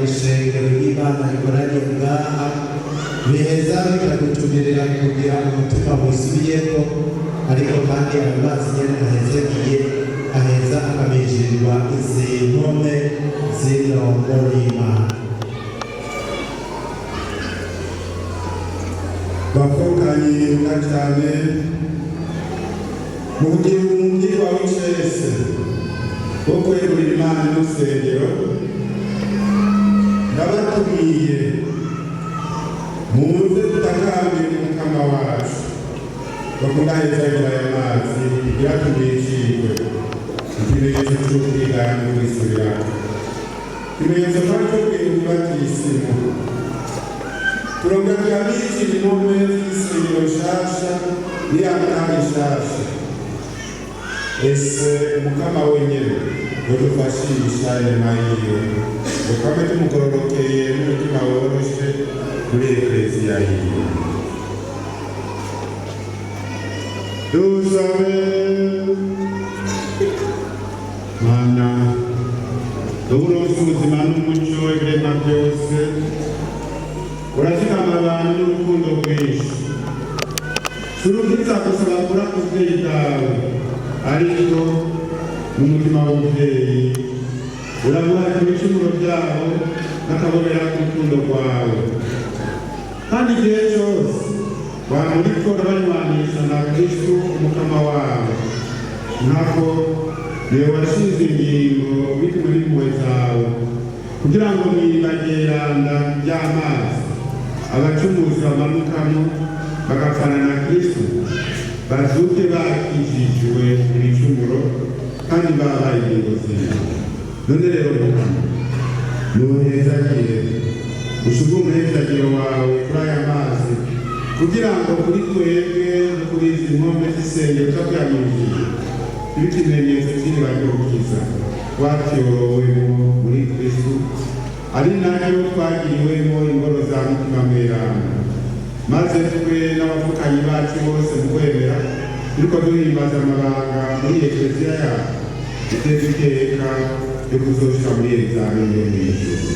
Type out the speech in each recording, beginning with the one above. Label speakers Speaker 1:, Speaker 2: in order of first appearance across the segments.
Speaker 1: ishengero ry'Imana rikoraniye ngaha biheza bikagutumirira kugira umutima wisubiyeko, ariko kandi ayo mazi nyene ahezekiye aheza akabishirirwa izi mpome zino y'Imana.
Speaker 2: bavukanye na cyane mu kugira umubwirwa w'icese wo kwegurira Imana n'urusengero, ndabatumiye muze tutakambire umukama wacu bakundaheza aya mazi biratumishijwe ikimenyetso cy'ubwigane n'ubwisubirane, ikimenyetso kandi cyo kwegura batisimu. Turongera kabiri impome z'isengero nshasha n'iy'amatara nshasha. Ese umukama wenyene yodufashisha inema yiwe tukame tumugororokeye n'umutima woroshe muri ekleziya yiwe. Dusabe. Mana uburonse ubuzima n'umuco w'ibirema byose, urazigama abantu n'urukundo rwinshi, surukiza gusaba kura ku buvyeyi bwawe, ariko n'umutima w'umuvyeyi uramuhaka ibicumuro byabo n'akabobera k'urukundo rwawe, kandi igihe cyose wamuriko urabanywanisha na Kristo umukama wawe, nako niwe washinze ingingo bitumwe n'impuhwe zawe, kugira ngo mw'ibangeranda ry'amazi abacumuzi bamanukamo bagapfana na Kristo bazuke bakijijwe ibicumuro kandi babaye ingingo zimwe. None rero mukama nuhezagire ushuge umuhezagiro wawe kuri aya mazi, kugira ngo kuri twebwe no kuri izi nkombe z'isengero twabyamiriye ibe ikimenyetso cy'iriba ry'urukiza twatyowemo muri Kristo, ari nayo twagiriwemo ingoro za mutima mweranda, maze twe n'abavukanyi bacu bose mu kwemera turiko duhimbaza amabanga muri ekleziya yacu iteza iteka yo kuzoshika muri Yerusalemu yo mw'ijuru.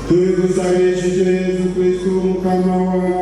Speaker 2: Tubigusabishije Yesu Kristo umukama wacu.